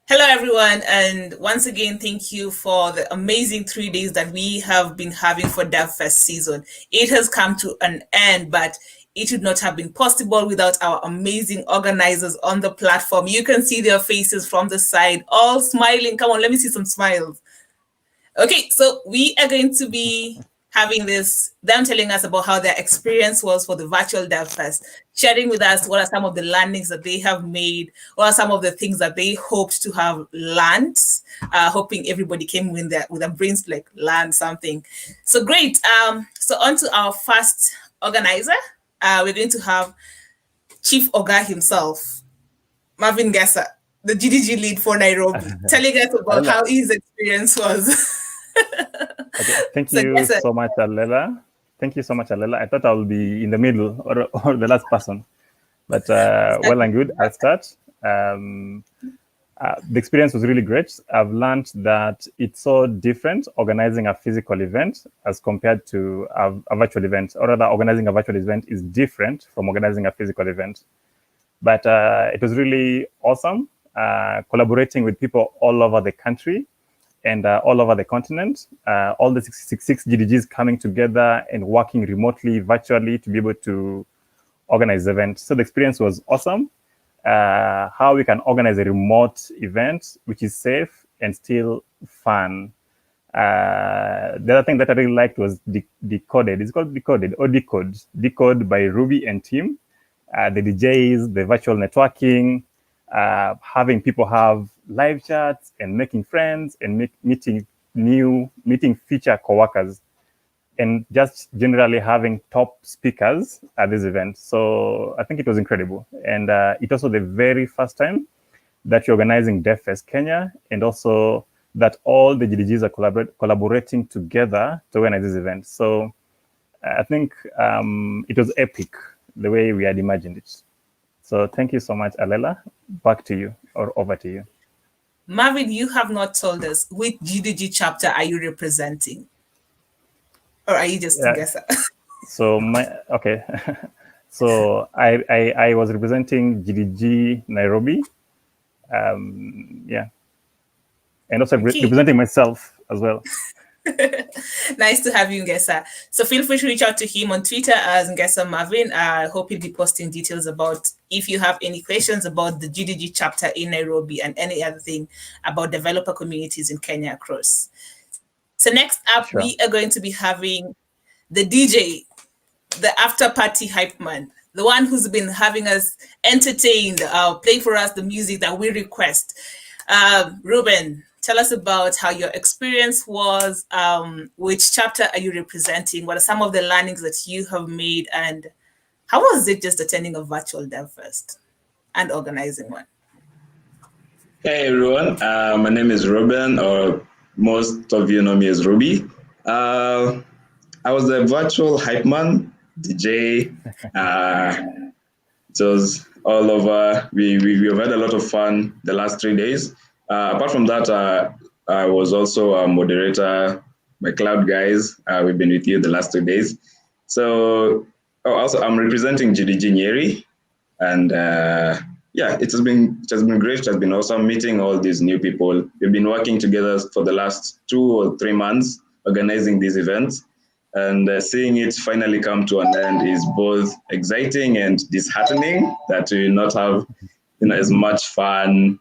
Hello, everyone, and once again, thank you for the amazing 3 days that we have been having for DevFest season. It has come to an end, but it would not have been possible without our amazing organizers on the platform. You can see their faces from the side, all smiling. Come on, let me see some smiles. Okay, so we are going to be having them telling us about how their experience was for the virtual Dev Fest, sharing with us what are some of the learnings that they have made, what are some of the things that they hoped to have learned, hoping everybody came with a brains like learn something. So great. So on to our first organizer. We're going to have Chief Oga himself, Marvin Gessa, the GDG lead for Nairobi, telling us about how his experience was. Okay, thank you so much, Alela. Thank you so much, Alela. I thought I would be in the middle or the last person, but well and good. I'll start. The experience was really great. I've learned that it's so different organizing a physical event as compared to a virtual event, or rather, organizing a virtual event is different from organizing a physical event. But it was really awesome collaborating with people all over the country and all over the continent, all the 66 GDGs coming together and working remotely, virtually to be able to organize the event. So the experience was awesome. How we can organize a remote event, which is safe and still fun. The other thing that I really liked was Decoded. It's called Decoded or Decode. Decode by Ruby and team. The DJs, the virtual networking, having people have live chats and making friends and meeting future coworkers, and just generally having top speakers at this event. So I think it was incredible. And it also the very first time that you're organizing DevFest Kenya, and also that all the GDGs are collaborating together to organize this event. So I think it was epic the way we had imagined it. So thank you so much, Alela. Back to you, or over to you. Marvin, you have not told us which GDG chapter are you representing? Or are you just a guesser? So so I was representing GDG Nairobi. Yeah. And also representing myself as well. Nice to have you, Ngesa. So feel free to reach out to him on Twitter as Ngesa Marvin. I hope he'll be posting details about if you have any questions about the GDG chapter in Nairobi and any other thing about developer communities in Kenya across. So next up, we are going to be having the DJ, the after party hype man, the one who's been having us entertained, playing for us the music that we request. Ruben, tell us about how your experience was. Which chapter are you representing? What are some of the learnings that you have made? And how was it just attending a virtual DevFest and organizing one? Hey, everyone. My name is Ruben, or most of you know me as Ruby. I was the virtual hype man, DJ. It was all over. We've had a lot of fun the last 3 days. Apart from that, I was also a moderator by Cloud Guys. We've been with you the last 2 days. So also I'm representing GDG Nyeri, and yeah, it has been great. It has been awesome meeting all these new people. We've been working together for the last 2 or 3 months organizing these events, and seeing it finally come to an end is both exciting and disheartening that we will not have as much fun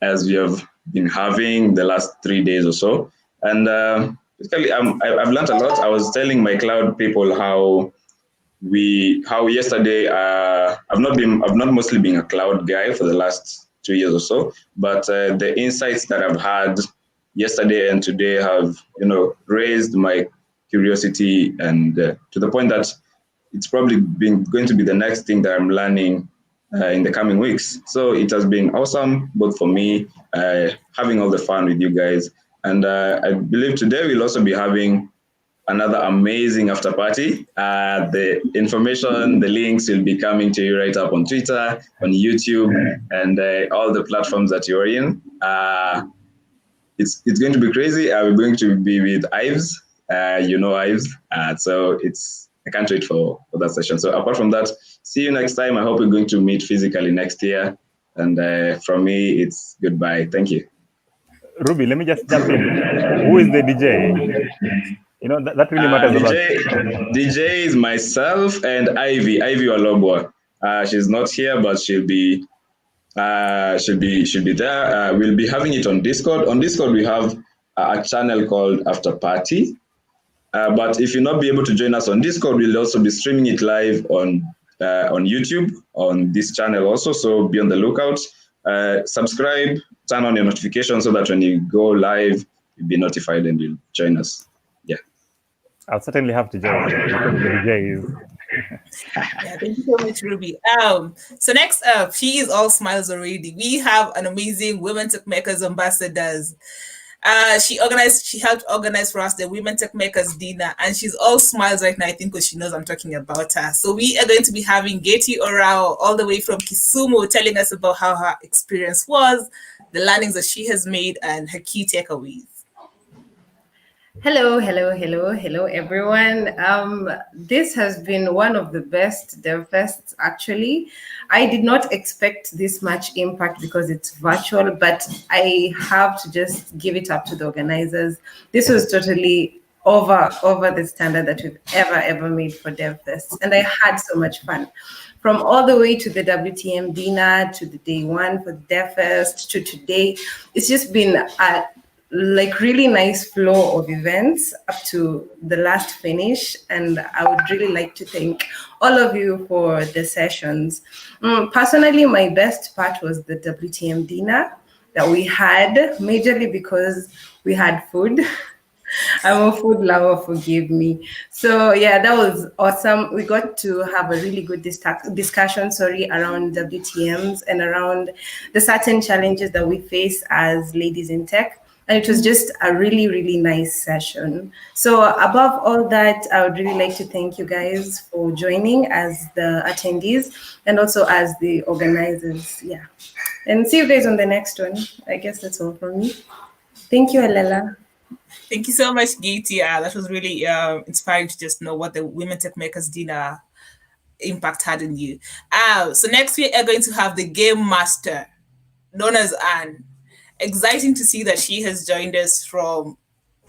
as we have been having the last 3 days or so. And basically, I've learned a lot. I was telling my cloud people how yesterday I've not mostly been a cloud guy for the last 2 years or so, but the insights that I've had yesterday and today have raised my curiosity, and to the point that it's probably going to be the next thing that I'm learning in the coming weeks. So it has been awesome, both for me, having all the fun with you guys. And I believe today we'll also be having another amazing after party. The information, the links will be coming to you right up on Twitter, on YouTube, and all the platforms that you're in. It's going to be crazy. We're going to be with Ives, Ives. So I can't wait for that session. So apart from that, see you next time. I hope we're going to meet physically next year. And from me, it's goodbye. Thank you. Ruby, let me just jump in. Who is the DJ? You know, that really matters a lot. DJ is myself and Ivy Olobwa. She's not here, but she'll be there. We'll be having it on Discord. On Discord, we have a channel called After Party. But if you'll not be able to join us on Discord, we'll also be streaming it live on YouTube on this channel also. So be on the lookout. Subscribe, turn on your notifications so that when you go live, you'll be notified and you'll join us. Yeah. I'll certainly have to join because of the DJs. Yeah, thank you so much, Ruby. So next up, she is all smiles already. We have an amazing Women Tech Makers ambassadors. She helped organize for us the Women Tech Makers dinner, and she's all smiles right now, I think, because she knows I'm talking about her. So we are going to be having Geti Orao all the way from Kisumu telling us about how her experience was, the learnings that she has made, and her key takeaways. Hello, everyone. This has been one of the best DevFests, actually. I did not expect this much impact because it's virtual, but I have to just give it up to the organizers. This was totally over the standard that we've ever made for DevFest, and I had so much fun. From all the way to the WTM dinner, to the day one for DevFest, to today, it's just been a really nice flow of events up to the last finish, and I would really like to thank all of you for the sessions. Personally, my best part was the WTM dinner that we had, majorly because we had food. I'm a food lover, forgive me. So yeah, that was awesome. We got to have a really good discussion around WTMs and around the certain challenges that we face as ladies in tech. And it was just a really nice session. So above all that, I would really like to thank you guys for joining as the attendees and also as the organizers. Yeah. And see you guys on the next one. I guess that's all from me. Thank you, Alela. Thank you so much, Giti. That was really inspiring to just know what the Women Tech Makers dinner impact had on you. So next we are going to have the Game Master, known as Anne. Exciting to see that she has joined us from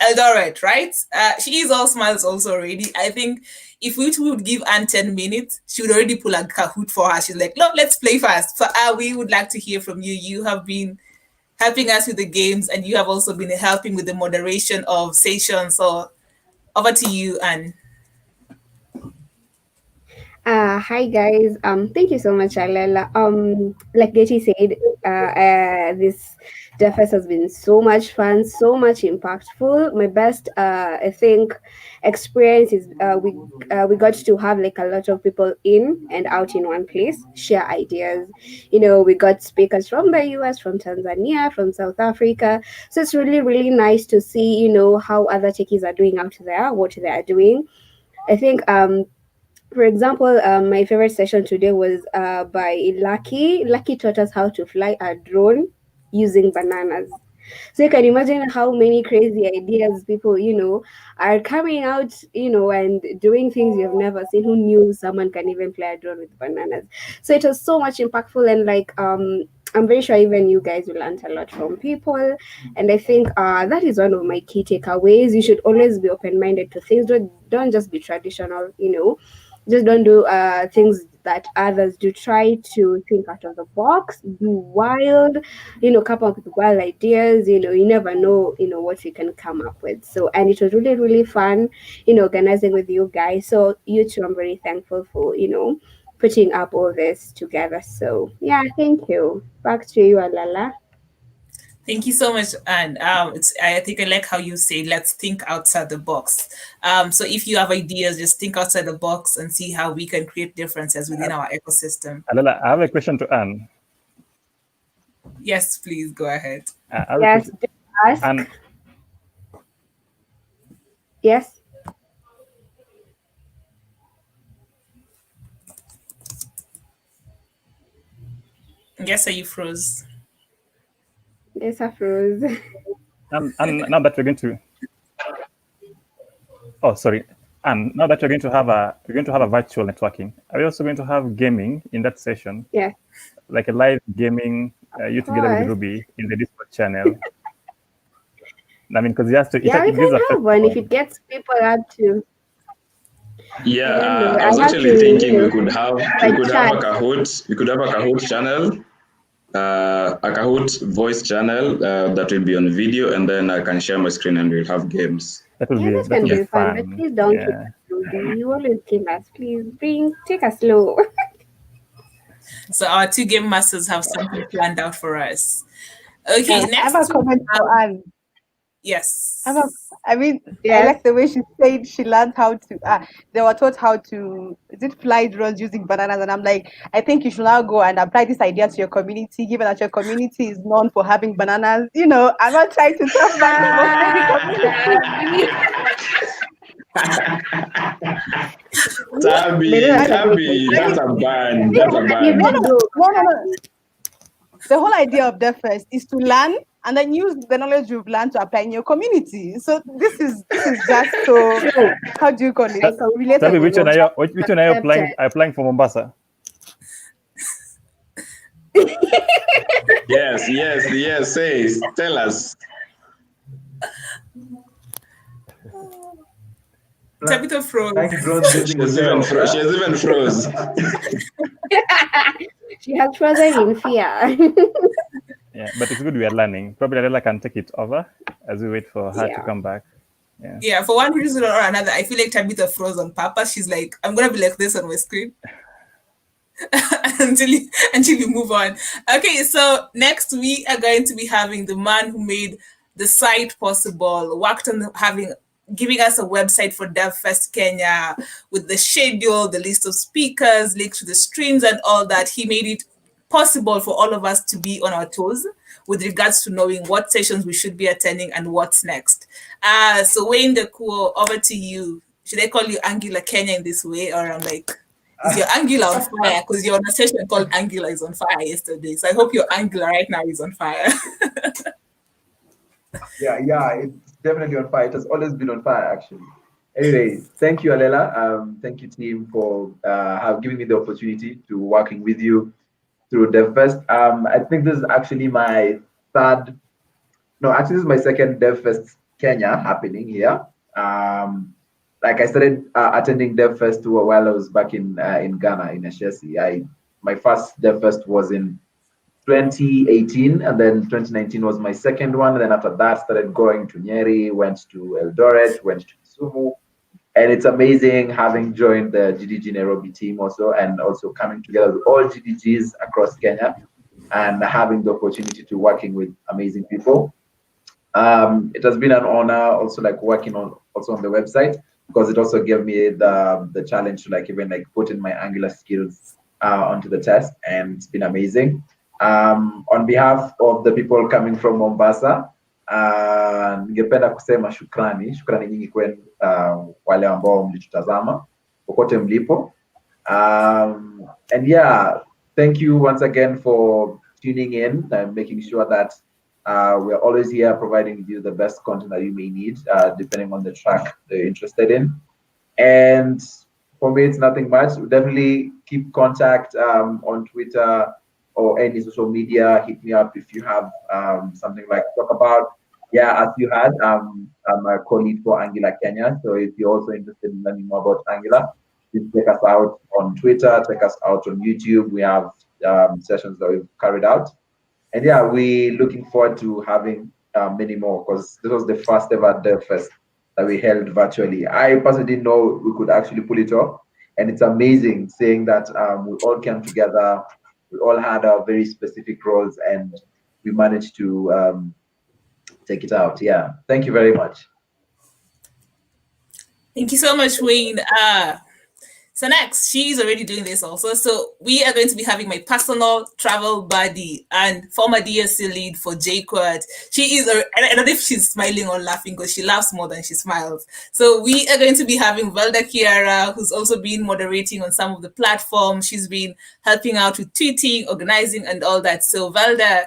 Eldoret, right? She is all smiles also already. I think if we would give Anne 10 minutes, she would already pull a Kahoot for her. She's like, no, let's play fast. So we would like to hear from you. You have been helping us with the games, and you have also been helping with the moderation of sessions. So over to you, Anne. Hi guys. Thank you so much, Alela. Like Getty said, this DevFest has been so much fun, so much impactful. My best, I think, experience is we got to have like a lot of people in and out in one place, share ideas. You know, we got speakers from the US, from Tanzania, from South Africa. So it's really nice to see, you know, how other techies are doing out there, what they are doing. I think for example, my favorite session today was by Lucky. Lucky taught us how to fly a drone using bananas. So you can imagine how many crazy ideas people, you know, are coming out, you know, and doing things you've never seen. Who knew someone can even fly a drone with bananas? So it was so much impactful, and like I'm very sure even you guys will learn a lot from people. And I think that is one of my key takeaways. You should always be open-minded to things. Don't just be traditional, you know. Just don't do things that others do. Try to think out of the box, be wild, you know, come up with wild ideas. You know, you never know, you know, what you can come up with. So, and it was really fun, you know, organizing with you guys. So you too, I'm very thankful for, you know, putting up all this together. So yeah, thank you. Back to you, Alala. Thank you so much, and I think I like how you say, let's think outside the box. So if you have ideas, just think outside the box and see how we can create differences within our ecosystem. Alala, I have a question to Anne. Yes, please go ahead. Yes, ask. Anne. Yes. Yes, are you froze? Yes, I froze. And now that we're going to... Oh, sorry. And now that we're going to have a virtual networking, are we also going to have gaming in that session? Yeah. Like a live gaming, you together with Ruby in the Discord channel. I mean, because he has to. Yeah, we can have one if it gets people out to. Yeah, I was actually thinking we could have a Kahoot. We could have a Kahoot channel, a Kahoot voice channel that will be on video, and then I can share my screen and we'll have games. That will be fun. But please don't kill us, Ruby. You always kill us. Please take us slow. So our two game masters have something planned out for us. Okay, next. I have a comment for Anne. Yes. I like the way she said she learned how to, they were taught how to, fly drones using bananas. And I'm like, I think you should now go and apply this idea to your community, given that your community is known for having bananas. I'm not trying to talk about Tabby, that's a ban. That's a ban. No. The whole idea of DevFest is to learn and then use the knowledge you've learned to apply in your community. So this is just so, how do you call it? Tabby, which one are you applying for Mombasa? Yes. Tell us. Tabitha froze. She has even froze. She has frozen in fear. Yeah, but it's good we are learning. Probably Adela can take it over as we wait for her to come back. Yeah, for one reason or another, I feel like Tabitha froze on purpose. She's like, I'm gonna be like this on my screen until you move on. Okay, so next we are going to be having the man who made the site possible, worked on giving us a website for DevFest Kenya with the schedule, the list of speakers, links to the streams and all that. He made it possible for all of us to be on our toes with regards to knowing what sessions we should be attending and what's next. So Wayne Dekuo, over to you. Should I call you Angular Kenya in this way? Or I'm like, is your Angular on fire? Because you're on a session called Angular is on fire yesterday. So I hope your Angular right now is on fire. Yeah, it's definitely on fire. It has always been on fire, actually. Anyway, thank you, Alela. Thank you, team, for giving me the opportunity to working with you through DevFest. I think this is actually my second DevFest Kenya happening here. Like I started attending DevFest while I was back in Ghana, in Ashesi. My first DevFest was in 2018, and then 2019 was my second one. And then after that, started going to Nyeri, went to Eldoret, went to Kisumu. And it's amazing having joined the GDG Nairobi team also, and also coming together with all GDGs across Kenya and having the opportunity to working with amazing people. It has been an honor also working on the website, because it also gave me the challenge to even put in my Angular skills onto the test, and it's been amazing. On behalf of the people coming from Mombasa, ningependa kusema shukrani nyingi kwenu wale ambao mlitutazama popote mlipo, and yeah, thank you once again for tuning in and making sure that we're always here providing you the best content that you may need, depending on the track that you're interested in. And for me, it's nothing much. Definitely keep contact on Twitter or any social media. Hit me up if you have something to talk about. Yeah, as you had, I'm a co-lead for Angular Kenya. So if you're also interested in learning more about Angular, please check us out on Twitter, check us out on YouTube. We have sessions that we've carried out. And yeah, we're looking forward to having many more, because this was the first ever DevFest that we held virtually. I personally didn't know we could actually pull it off. And it's amazing seeing that we all came together. We all had our very specific roles, and we managed to take it out. Yeah, thank you very much. Thank you so much, Wayne. So next, she's already doing this also. So we are going to be having my personal travel buddy and former DSC lead for JQuad. She is, I don't know if she's smiling or laughing, because she laughs more than she smiles. So we are going to be having Velda Kiara, who's also been moderating on some of the platforms. She's been helping out with tweeting, organizing, and all that. So Velda,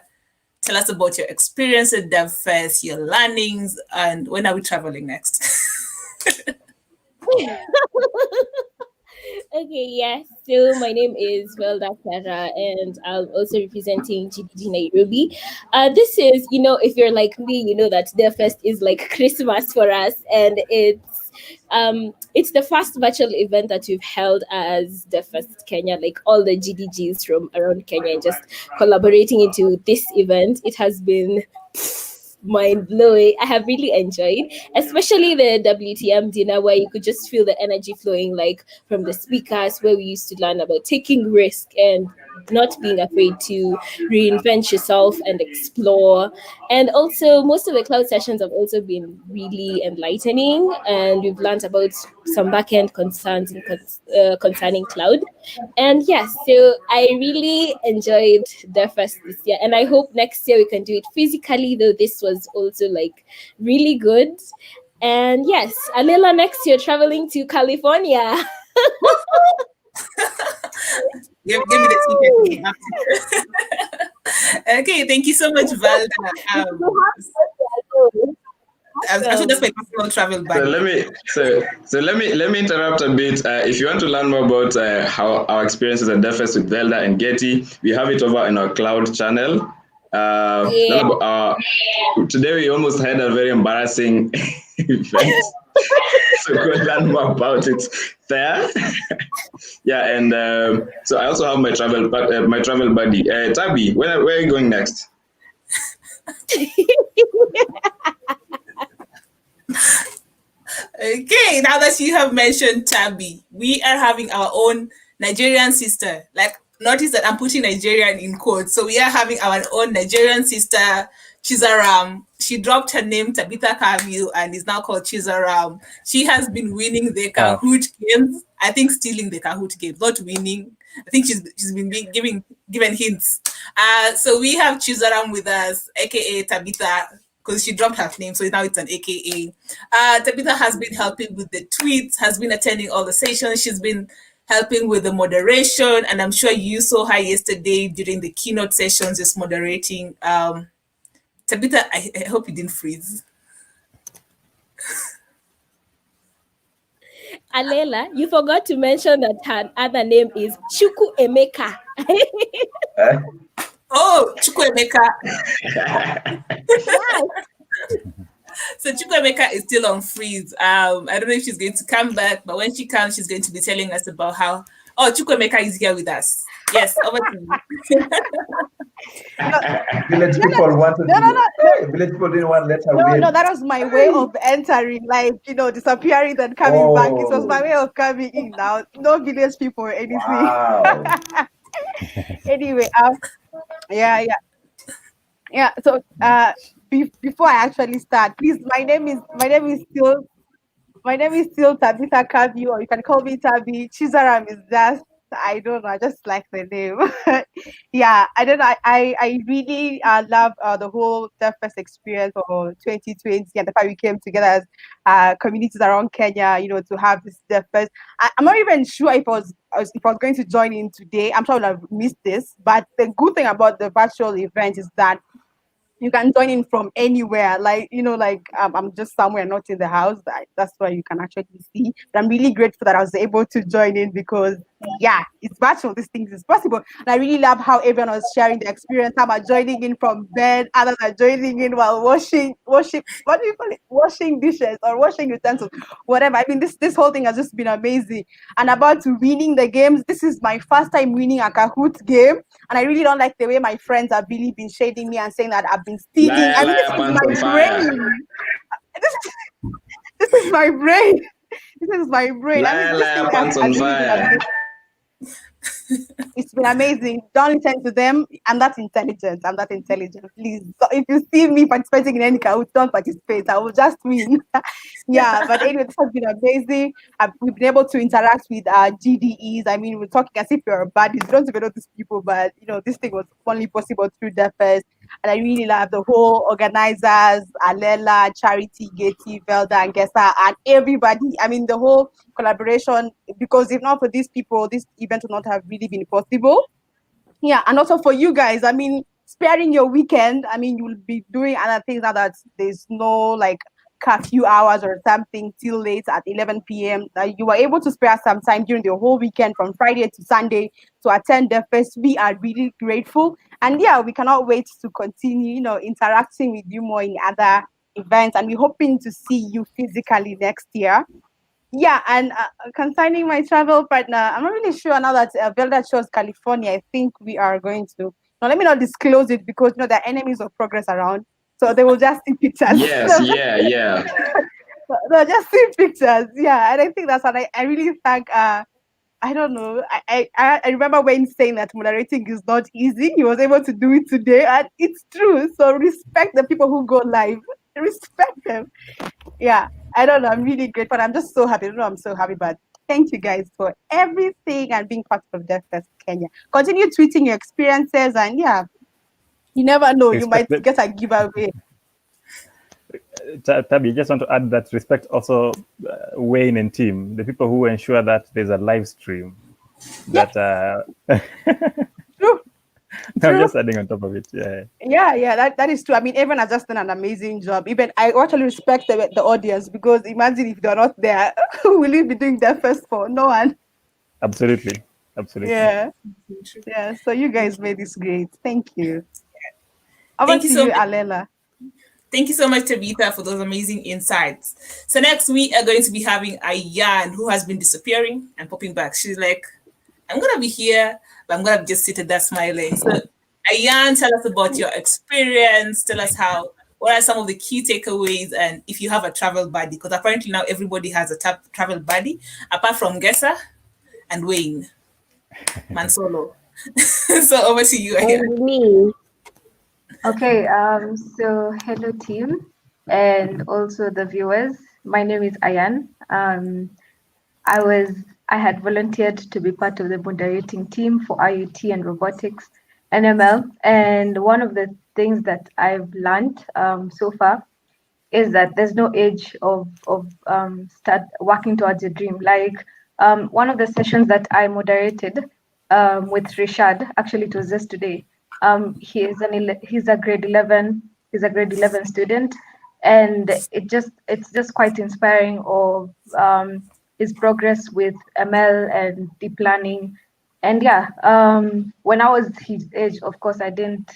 tell us about your experience at DevFest, your learnings, and when are we traveling next? Okay, yes. So my name is Velda Clara, and I'm also representing GDG Nairobi. This is, if you're like me, you know that DevFest is like Christmas for us, and it's the first virtual event that we've held as DevFest Kenya. Like all the GDGs from around Kenya, and just collaborating into this event. It has been mind blowing. I have really enjoyed, especially the WTM dinner where you could just feel the energy flowing, like from the speakers, where we used to learn about taking risk and not being afraid to reinvent yourself and explore. And also, most of the cloud sessions have also been really enlightening, and we've learned about some backend concerns concerning cloud. And yes, so I really enjoyed DevFest this year, and I hope next year we can do it physically. Though this was also like really good. And yes, Alila, next year traveling to California. Give me the ticket. Okay, thank you so much, Valda. Actually, that's my personal travel buddy. So let me interrupt a bit. If you want to learn more about how our experiences at DevFest with Velda and Getty, we have it over in our cloud channel. Today we almost had a very embarrassing event. So go learn more about it there. Yeah, and so I also have my travel buddy, Tabby. Where are you going next? Okay, now that you have mentioned Tabby, we are having our own Nigerian sister. Like, notice that I'm putting Nigerian in quotes. So we are having our own Nigerian sister, Chizaram. She dropped her name, Tabitha Kaviu, and is now called Chizaram. She has been winning the Kahoot games. I think stealing the Kahoot games, not winning. I think she's been given hints. So we have Chizaram with us, aka Tabitha, because she dropped her name, so now it's an AKA. Tabitha has been helping with the tweets, has been attending all the sessions. She's been helping with the moderation, and I'm sure you saw her yesterday during the keynote sessions, just moderating. Tabitha, I hope you didn't freeze. Alela, you forgot to mention that her other name is Chuku Emeka. Oh, Chuku Emeka. Yes. So Chukwuemeka is still on freeze. I don't know if she's going to come back, but when she comes, she's going to be telling us about how. Oh, Chukwuemeka is here with us. Yes, over to you. Village people wanted. Village people didn't want to let her win. No, that was my way of entering, like disappearing and coming back. It was my way of coming in. Now, no village people or anything. Wow. Anyway, yeah. So, before I actually start, please, my name is still Tabitha Kavi, or you can call me Tabi. Chizaram is just, I don't know, I just like the name. Yeah, I don't know. I really love the whole DevFest experience for 2020, and the fact we came together as communities around Kenya, to have this DevFest. I'm not even sure if I was going to join in today. I'm sure I would have missed this, but the good thing about the virtual event is that you can join in from anywhere. Like, I'm just somewhere not in the house. That's why you can actually see. But I'm really grateful that I was able to join in because, yeah, it's virtual. These things is possible. And I really love how everyone was sharing the experience. Some are joining in from bed. Others are joining in while washing, what do you call it? Washing dishes or washing utensils, whatever. I mean, this whole thing has just been amazing. And about winning the games, this is my first time winning a Kahoot game. And I really don't like the way my friends have really been shading me and saying that I've been stealing. This is my brain. This is my brain. This is my brain. It's been amazing. Don't listen to them. I'm that intelligent. Please, if you see me participating in any Kahoot, don't participate. I will just win. Yeah, but anyway, this has been amazing. We've been able to interact with GDEs. I mean, we're talking as if we're buddies. We don't even know these people, but this thing was only possible through DevFest. And I really love the whole organizers, Alela, Charity, Getty, Velda, and Gessa, and everybody. I mean, the whole collaboration, because if not for these people, this event would not have really been possible. Yeah, and also for you guys, I mean, sparing your weekend, I mean, you'll be doing other things now that there's no curfew hours or something till late at 11 p.m. That you were able to spare some time during the whole weekend from Friday to Sunday to attend the fest. We are really grateful. And yeah, we cannot wait to continue, interacting with you more in other events. And we're hoping to see you physically next year. Yeah, and concerning my travel partner, I'm not really sure now that Velda chose California. I think we are going to. Now, let me not disclose it because there are enemies of progress around, so they will just see pictures. Yes, yeah. They'll just see pictures. Yeah, and I think that's what I really thank. I don't know. I remember Wayne saying that moderating is not easy. He was able to do it today, and it's true. So respect the people who go live. Respect them. Yeah, I don't know. I'm really grateful. I'm just so happy. I don't know. I'm so happy, but thank you guys for everything and being part of DevFest Kenya. Continue tweeting your experiences, and yeah, you never know. You might get a giveaway. Tabi, just want to add that respect also Wayne and team, the people who ensure that there's a live stream. Yes. True. I'm just adding on top of it. Yeah, that is true. I mean, everyone has just done an amazing job. Even I actually respect the audience, because imagine if they're not there, will you be doing DevFest for? No one. Absolutely. Yeah. So you guys made this great. Thank you. Over to you, Alela. Thank you so much, Tabitha, for those amazing insights. So next we are going to be having Ayan, who has been disappearing and popping back. She's like, I'm going to be here, but I'm going to just sit there smiling. So Ayan, tell us about your experience. Tell us what are some of the key takeaways, and if you have a travel buddy, because apparently now everybody has a travel buddy, apart from Gessa and Wayne Mansolo. So over to you, Ayan. And me. Okay, so hello team and also the viewers. My name is Ayan. I had volunteered to be part of the moderating team for IoT and robotics and ML. And one of the things that I've learned so far is that there's no age of start working towards a dream. Like one of the sessions that I moderated with Rishad, actually it was just today. He's a grade 11 student, and it's just quite inspiring of his progress with ML and deep learning. And yeah, when I was his age, of course I didn't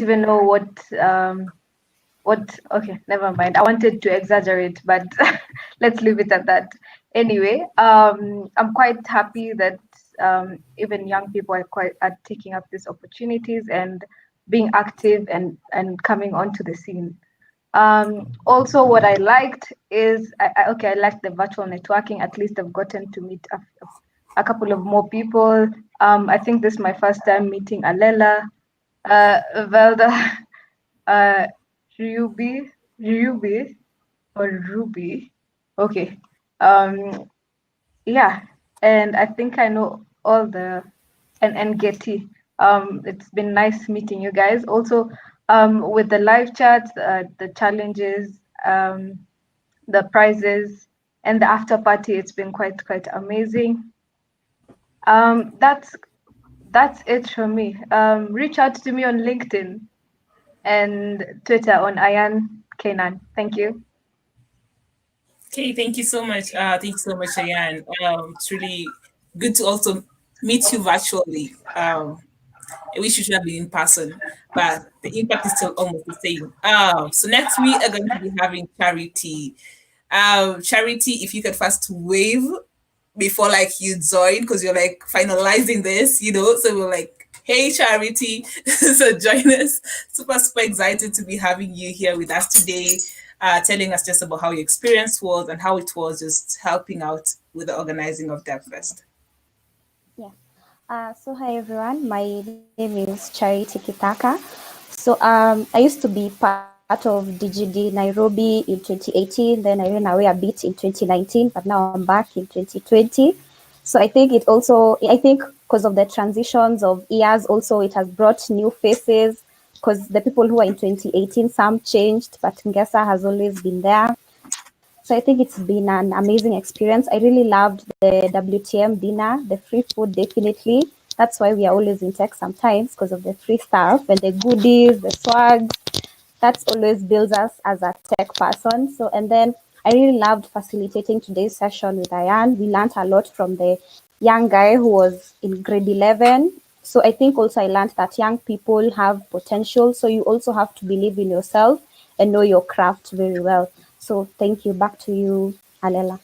even know what okay, never mind. I wanted to exaggerate, but let's leave it at that. Anyway, I'm quite happy that even young people are taking up these opportunities and being active and coming onto the scene. Also, what I liked is I liked the virtual networking. At least I've gotten to meet a couple of more people. I think this is my first time meeting Alela, Velda, Ruby, or Ruby. Okay. Yeah, and I think I know all the and Getty. It's been nice meeting you guys. Also, with the live chats, the challenges, the prizes, and the after party, it's been quite amazing. That's it from me. Reach out to me on LinkedIn and Twitter on Ayan Kenan. Thank you. Okay, thank you so much. Thank you so much, Ayan. It's really good to also meet you virtually. I wish you should have been in person, but the impact is still almost the same. So next we are going to be having Charity. Charity, if you could first wave before you join, because you're finalizing this, so we're like, hey Charity, so join us. Super excited to be having you here with us today, telling us just about how your experience was and how it was just helping out with the organizing of DevFest. So hi everyone, my name is Charity Kitaka. So I used to be part of DGD Nairobi in 2018, then I ran away a bit in 2019, but now I'm back in 2020. So I think because of the transitions of years, also it has brought new faces, because the people who are in 2018, some changed, but Ngesa has always been there. So I think it's been an amazing experience. I really loved the WTM dinner, the free food, definitely. That's why we are always in tech sometimes, because of the free stuff and the goodies, the swags. That's always builds us as a tech person. So, and then I really loved facilitating today's session with Ayan. We learned a lot from the young guy who was in grade 11. So I think also I learned that young people have potential. So you also have to believe in yourself and know your craft very well. So thank you. Back to you, Alela.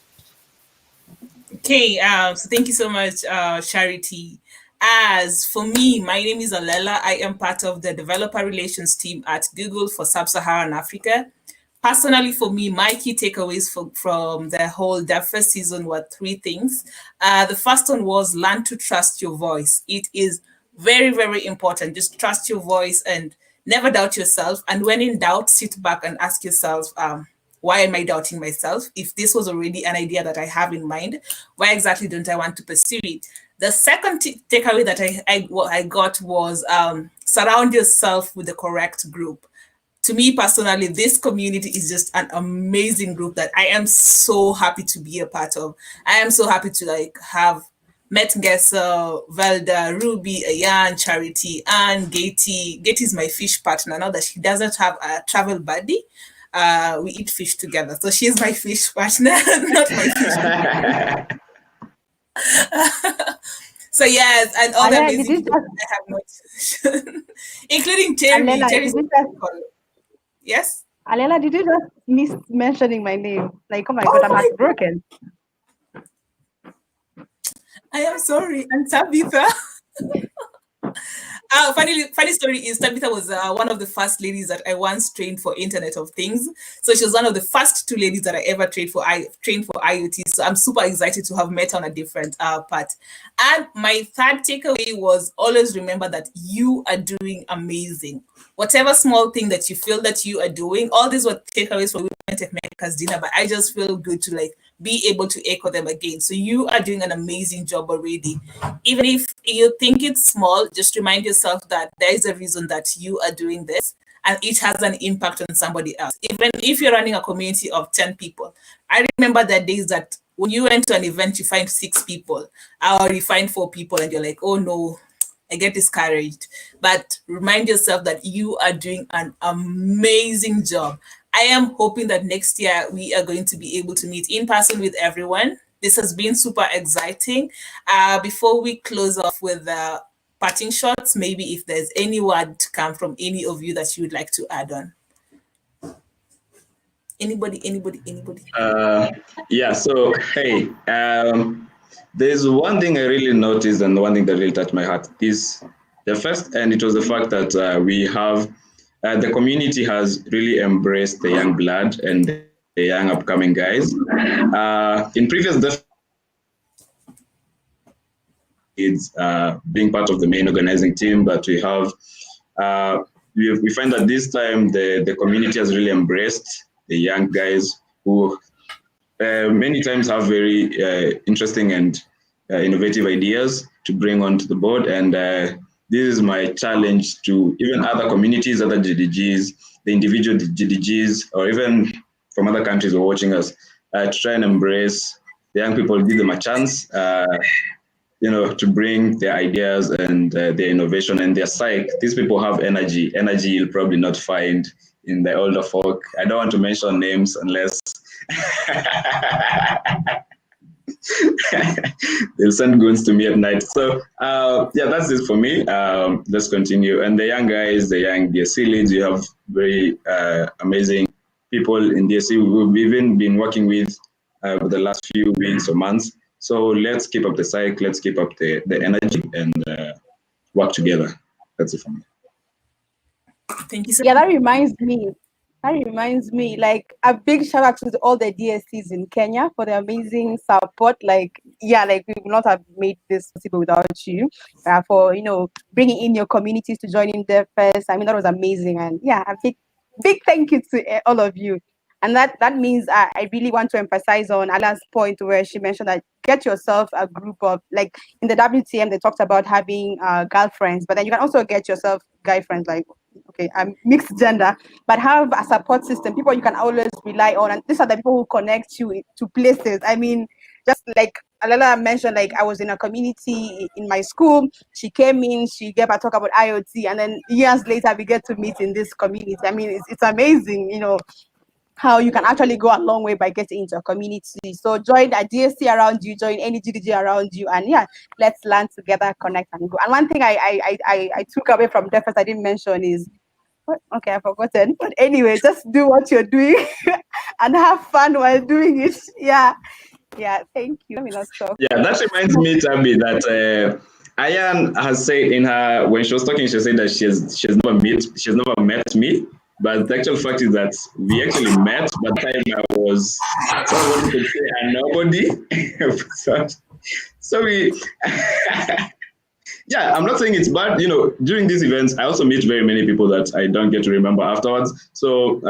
Okay, so thank you so much, Charity. As for me, my name is Alela. I am part of the developer relations team at Google for Sub-Saharan Africa. Personally, for me, my key takeaways from the whole DevFest season were three things. The first one was learn to trust your voice. It is very, very important. Just trust your voice and never doubt yourself. And when in doubt, sit back and ask yourself, why am I doubting myself? If this was already an idea that I have in mind, why exactly don't I want to pursue it? The second takeaway that I got was surround yourself with the correct group. To me personally, this community is just an amazing group that I am so happy to be a part of. I am so happy to have met Gessa, Velda, Ruby, Ayan, Charity, and Gaty. Gaty is my fish partner now that she doesn't have a travel buddy. We eat fish together. So she's my fish partner, not my fish partner. So yes, and all the amazing people I have met, including Terry. Yes? Alela, did you just miss mentioning my name? Like, oh my God, I'm heartbroken. I am sorry. And Tabitha. Funny story is Tabitha was one of the first ladies that I once trained for Internet of Things. So she was one of the first two ladies that I ever trained for IoT. So I'm super excited to have met on a different part. And my third takeaway was always remember that you are doing amazing. Whatever small thing that you feel that you are doing, all these were takeaways from Women Tech Makers dinner, but I just feel good to be able to echo them again. So you are doing an amazing job already. Even if you think it's small, just remind yourself that there is a reason that you are doing this and it has an impact on somebody else. Even if you're running a community of 10 people, I remember the days that when you went to an event, you find 6 people or you find 4 people and you're like, oh no, I get discouraged. But remind yourself that you are doing an amazing job. I am hoping that next year we are going to be able to meet in person with everyone. This has been super exciting. Before we close off with the parting shots, maybe if there's any word to come from any of you that you would like to add on. Anybody? Yeah, so hey, there's one thing I really noticed and one thing that really touched my heart is the first, and it was the fact that we have, the community has really embraced the young blood and the young upcoming guys. In previous it's being part of the main organizing team, but we have, we find that this time the community has really embraced the young guys who many times have very interesting and innovative ideas to bring onto the board. And this is my challenge to even other communities, other GDGs, the individual GDGs, or even from other countries who are watching us, to try and embrace the young people, give them a chance, to bring their ideas and their innovation and their psyche. These people have energy you'll probably not find in the older folk. I don't want to mention names unless they'll send goons to me at night. So yeah, that's it for me. Let's continue. And the young guys, the young DSC leads, you have very amazing people in DSC we've even been working with for the last few weeks or months. So let's keep up the cycle, let's keep up the energy and work together. That's it for me. Thank you so much. Yeah, that reminds me, like, a big shout out to all the DSCs in Kenya for the amazing support. We would not have made this possible without you, for, bringing in your communities to join in DevFest. I mean, that was amazing. And yeah, a big thank you to all of you. And that means I really want to emphasize on Ala's point where she mentioned that get yourself a group of, like in the WTM, they talked about having girlfriends, but then you can also get yourself guy friends, okay, I'm mixed gender, but have a support system, people you can always rely on. And these are the people who connect you to places. I mean, just like Alela mentioned, like, I was in a community in my school. She came in, she gave a talk about IoT, and then years later we get to meet in this community. I mean, it's amazing, how you can actually go a long way by getting into a community. So join a DSC around you, join any GDG around you, and yeah, let's learn together, connect, and go. And one thing I took away from DevFest I didn't mention is, okay, I've forgotten. But anyway, just do what you're doing and have fun while doing it. Yeah. Thank you. Let me not talk. Yeah, that reminds me, Tabby, that Ayan has said when she was talking, she said that she's never met me. But the actual fact is that we actually met, but the time I was someone could say a nobody. so we yeah, I'm not saying it's bad. During these events, I also meet very many people that I don't get to remember afterwards. So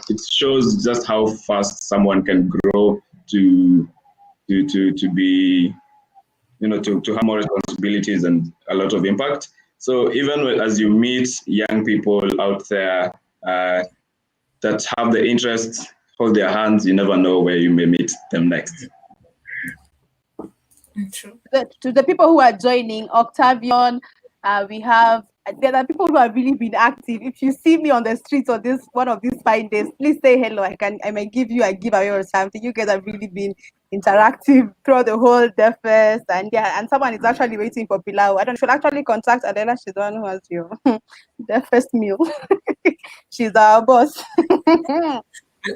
it shows just how fast someone can grow to be, to have more responsibilities and a lot of impact. So even as you meet young people out there that have the interest, hold their hands, you never know where you may meet them next. True. To the people who are joining, Octavian, there are people who have really been active. If you see me on the streets on one of these fine days, please say hello. I may give you a giveaway or something. You guys have really been interactive throughout the whole DevFest, and someone is actually waiting for Pilau. I should actually contact Adela. She's the one who has your DevFest meal. She's our boss.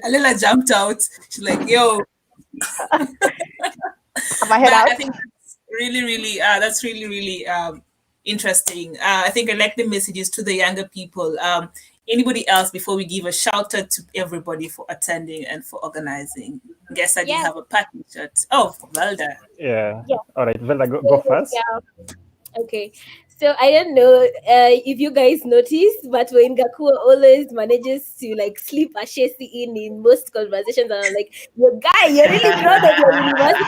Adela jumped out. She's like, yo. My head out. I think that's really interesting. I think I like the messages to the younger people. Anybody else before we give a shout out to everybody for attending and for organizing? Guess I didn't have a party shirt. Oh, Velda. Yeah. All right, Velda, go first. Yeah. Okay. So I don't know if you guys noticed, but when Gakuo always manages to sleep Ashesi in most conversations, and I'm like, "Your guy, you're really proud of your university."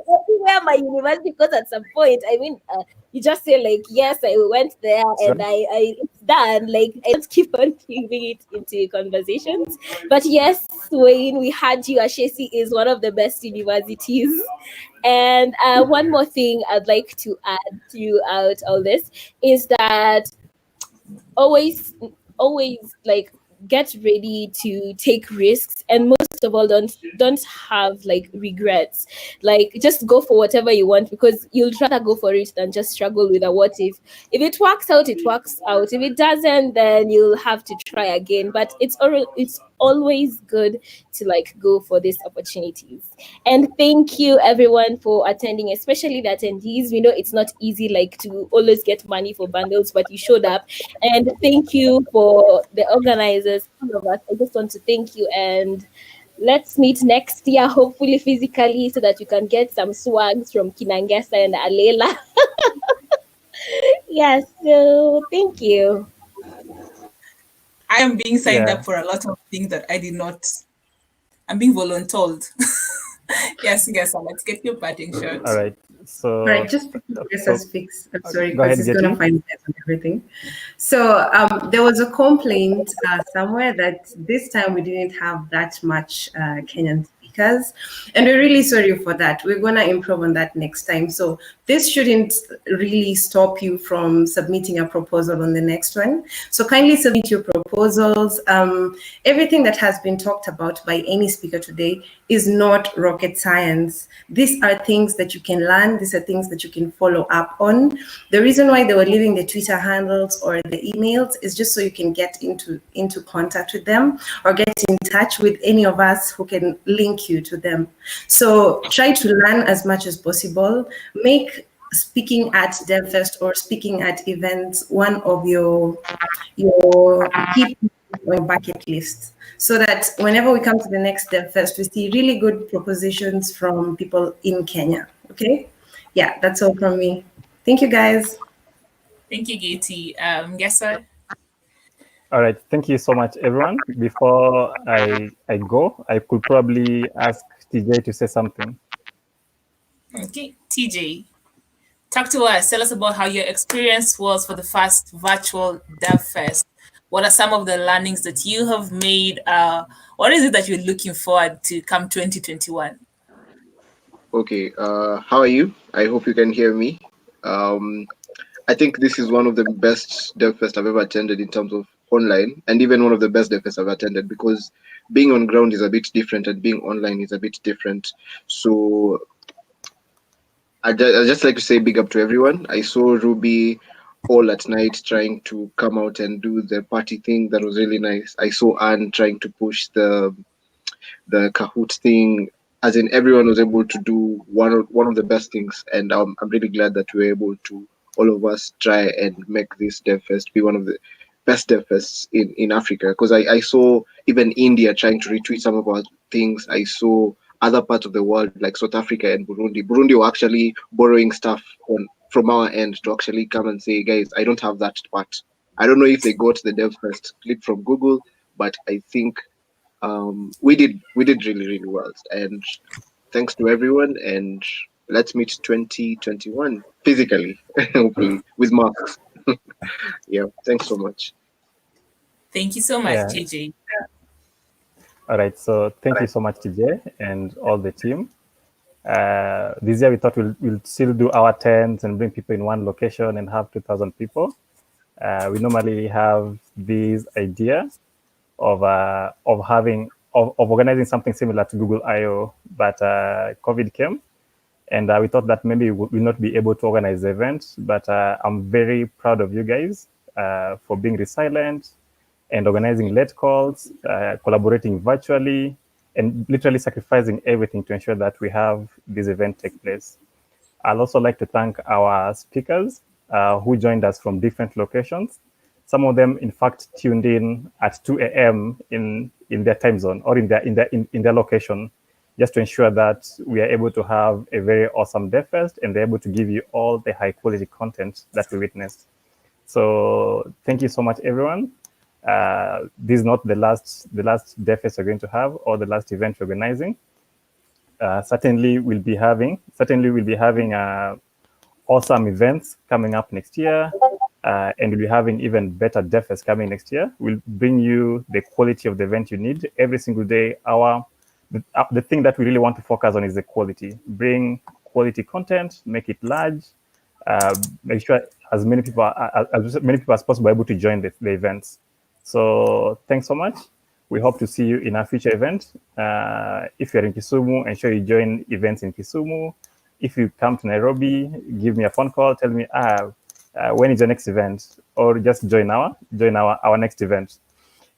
Everywhere my university, because at some point, you just say yes, I went there and it's done. I don't keep on giving it into conversations. But yes, when we had you, Ashesi is one of the best universities. And one more thing I'd like to add throughout all this is that always get ready to take risks, and most of all, don't have regrets. Just go for whatever you want, because you'll rather go for it than just struggle with a what if. If it works out, it works out. If it doesn't, then you'll have to try again. But it's always good to go for these opportunities. And thank you everyone for attending, especially the attendees. We know it's not easy to always get money for bundles, but you showed up. And thank you for the organizers, all of us. I just want to thank you, and let's meet next year, hopefully physically, so that you can get some swags from Kinangesa and Alela. Yes, so thank you. I am being signed up for a lot of things that I did not. I'm being voluntold. Yes, let's get your parting shot. All right. So, right, just speaks. I'm sorry, because he's going to find that and everything. So there was a complaint somewhere that this time we didn't have that much Kenyan speakers, and we're really sorry for that. We're going to improve on that next time. So this shouldn't really stop you from submitting a proposal on the next one. So kindly submit your proposals. Everything that has been talked about by any speaker today is not rocket science. These are things that you can learn. These are things that you can follow up on. The reason why they were leaving the Twitter handles or the emails is just so you can get into contact with them or get in touch with any of us who can link you to them. So try to learn as much as possible. Make speaking at DevFest or speaking at events one of your key bucket list, so that whenever we come to the next DevFest, we see really good propositions from people in Kenya. Okay? Yeah, that's all from me. Thank you, guys. Thank you, Giti. Gesa? All right. Thank you so much, everyone. Before I go, I could probably ask TJ to say something. Okay, TJ. Talk to us. Tell us about how your experience was for the first virtual DevFest. What are some of the learnings that you have made? What is it that you're looking forward to come 2021? Okay, how are you? I hope you can hear me. I think this is one of the best DevFest I've ever attended in terms of online, and even one of the best DevFest I've attended, because being on ground is a bit different and being online is a bit different. So I'd just like to say big up to everyone. I saw Ruby all at night trying to come out and do the party thing. That was really nice. I saw Anne trying to push the Kahoot thing, as in everyone was able to do one of the best things, and I'm really glad that we were able to, all of us, try and make this DevFest be one of the best DevFests in Africa, because I saw even India trying to retweet some of our things. I saw other parts of the world like South Africa and Burundi were actually borrowing stuff from our end to actually come and say, guys, I don't have that part. I don't know if they got the DevFest clip from Google, but I think we did really well, and thanks to everyone, and let's meet 2021 physically, hopefully with masks. Yeah, thanks so much. Thank you so much, TJ. All right, so thank you so much, TJ, and all the team. This year we thought we'll still do our tents and bring people in one location and have 2,000 people. We normally have this idea of organizing something similar to Google I/O, but COVID came, and we thought that maybe we will not be able to organize the event. But I'm very proud of you guys for being resilient and organizing late calls, collaborating virtually, and literally sacrificing everything to ensure that we have this event take place. I'd also like to thank our speakers who joined us from different locations. Some of them, in fact, tuned in at 2 a.m. in their time zone or in their location, just to ensure that we are able to have a very awesome DevFest and they're able to give you all the high quality content that we witnessed. So thank you so much, everyone. This is not the last DevFest we're going to have or the last event we're organizing. Certainly we'll be having awesome events coming up next year, and we'll be having even better DevFest coming next year. We'll bring you the quality of the event you need every single day. The thing that we really want to focus on is the quality. Bring quality content, make it large, make sure as many people as possible are able to join the events. So thanks so much. We hope to see you in our future event. If you're in Kisumu, ensure you join events in Kisumu. If you come to Nairobi, give me a phone call, tell me, when is your next event? Or just join our next event.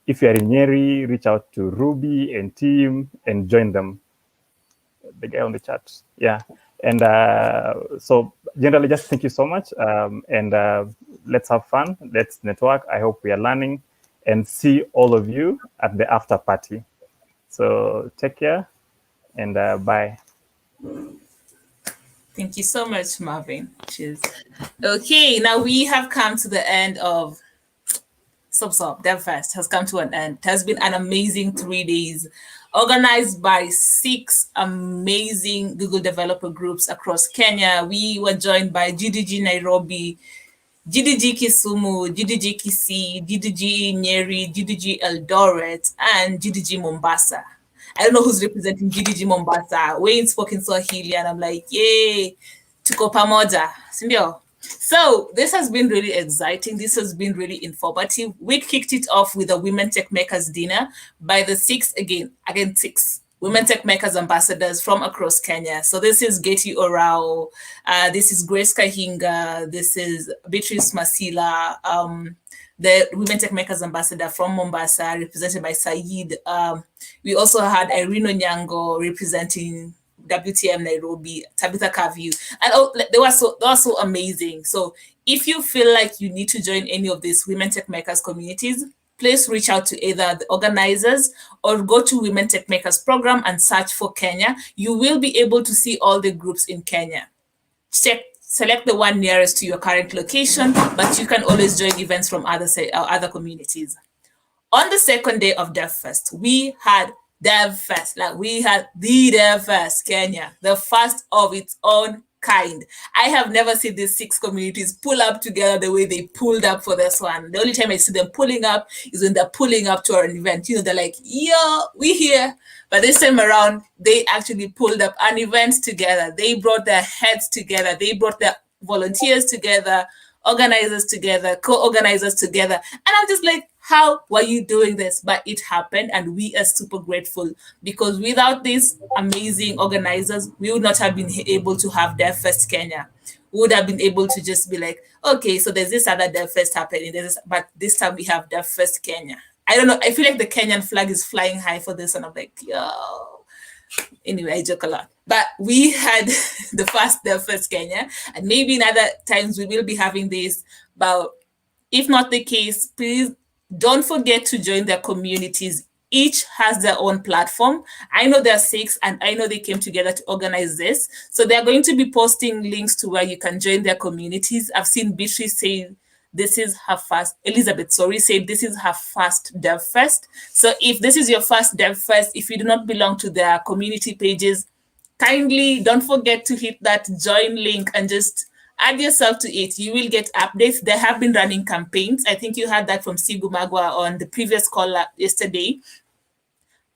If you're in Nyeri, reach out to Ruby and team and join them. The guy on the chat. Yeah. And so generally, just thank you so much. And let's have fun. Let's network. I hope we are learning, and see all of you at the after party. So take care and bye. Thank you so much, Marvin. Cheers. Okay, now we have come to the end of DevFest has come to an end. It has been an amazing 3 days, organized by 6 amazing Google developer groups across Kenya. We were joined by GDG Nairobi, GDG Kisumu, GDG Kisii, GDG Nyeri, GDG Eldoret, and GDG Mombasa. I don't know who's representing GDG Mombasa. Wayne spoke in Swahili, and I'm like, yay, tuko pamoja, sindio? So this has been really exciting. This has been really informative. We kicked it off with a Women Tech Makers dinner by the 6 Women Tech Makers ambassadors from across Kenya. So this is Getty Orao, this is Grace Kahinga, this is Beatrice Masila, the Women Tech Makers ambassador from Mombasa, represented by Saeed. We also had Irene Onyango representing WTM Nairobi, Tabitha Kaviu, and they were so amazing. So if you feel like you need to join any of these Women Tech Makers communities, please reach out to either the organizers or go to Women Tech Makers program and search for Kenya. You will be able to see all the groups in Kenya. Select the one nearest to your current location, but you can always join events from other communities. On the second day of DevFest, we had DevFest, like we had the DevFest Kenya, the first of its own kind. I have never seen these 6 communities pull up together the way they pulled up for this one. The only time I see them pulling up is when they're pulling up to an event. They're like, yo, we here. But this time around, they actually pulled up an event together. They brought their heads together. They brought their volunteers together, organizers together, co-organizers together. And I'm just like, how were you doing this? But it happened, and we are super grateful, because without these amazing organizers, we would not have been able to have DevFest Kenya. We would have been able to just be like, okay, so there's this other DevFest happening, but this time we have DevFest Kenya. I don't know, I feel like the Kenyan flag is flying high for this, and I'm like, yo. Anyway, I joke a lot. But we had the first DevFest Kenya, and maybe in other times we will be having this. But if not the case, please don't forget to join their communities. Each has their own platform. I know there are 6, and I know they came together to organize this. So they're going to be posting links to where you can join their communities. I've seen Beatrice say this is her first, Elizabeth, said this is her first DevFest. So if this is your first DevFest, if you do not belong to their community pages, kindly don't forget to hit that join link and just add yourself to it. You will get updates. They have been running campaigns. I think you heard that from Sigu Magwa on the previous call yesterday.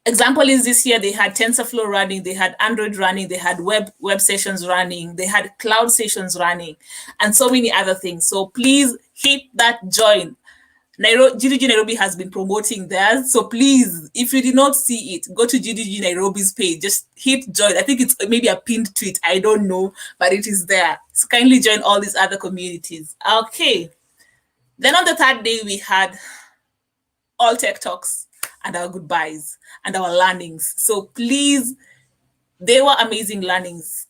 Example is this year, they had TensorFlow running, they had Android running, they had web sessions running, they had cloud sessions running, and so many other things. So please hit that join. GDG Nairobi has been promoting theirs. So please, if you did not see it, go to GDG Nairobi's page, just hit join. I think it's maybe a pinned tweet. I don't know, but it is there. So kindly join all these other communities. Okay. Then on the 3rd day, we had all tech talks and our goodbyes and our learnings. So please, they were amazing learnings.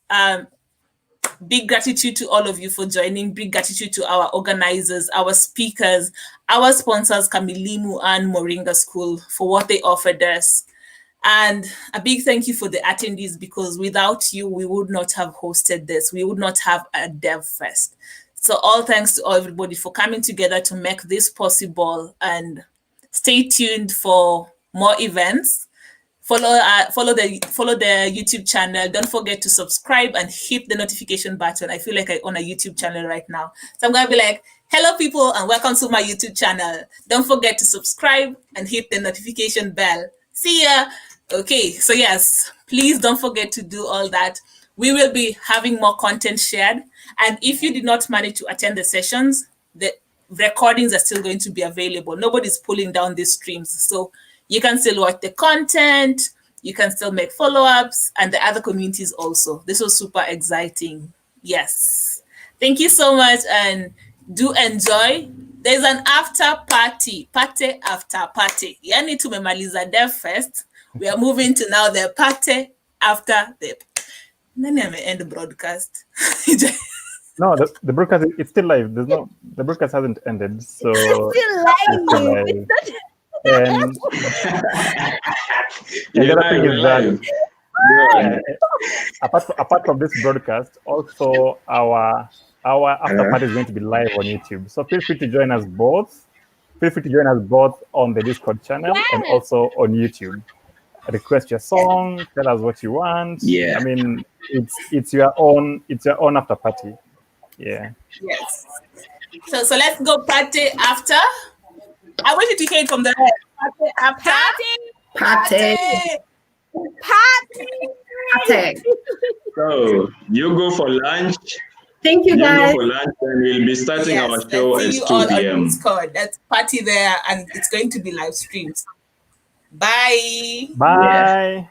Big gratitude to all of you for joining. Big gratitude to our organizers, our speakers, our sponsors, Kamilimu and Moringa School, for what they offered us. And a big thank you for the attendees, because without you, we would not have hosted this. We would not have a DevFest. So all thanks to everybody for coming together to make this possible. And stay tuned for more events. Follow the YouTube channel. Don't forget to subscribe and hit the notification button. I feel like I'm on a YouTube channel right now. So I'm going to be like, hello people, and welcome to my YouTube channel. Don't forget to subscribe and hit the notification bell. See ya. Okay, so yes, please don't forget to do all that. We will be having more content shared. And if you did not manage to attend the sessions, the recordings are still going to be available. Nobody's pulling down these streams. So you can still watch the content, you can still make follow-ups, and the other communities also. This was super exciting. Yes. Thank you so much, and do enjoy. There's an after party after party. Yani tumemaliza DevFest. We are moving to now the party after the... Then I may end the broadcast. No, the broadcast, it's still live. The broadcast hasn't ended. So It's still live. And the other thing is that apart from this broadcast, also our after party is going to be live on YouTube. So feel free to join us both. Feel free to join us both on the Discord channel and also on YouTube. Request your song, tell us what you want. Yeah. I mean, it's your own after party. Yeah. Yes. So let's go party after. I want you to hear it from the party after. Party. So you go for lunch. Thank you, guys. You go for lunch, and we'll be starting our show at 2 p.m. That's party there, and it's going to be live streamed. Bye. Bye.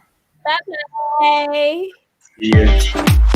Bye. Yeah.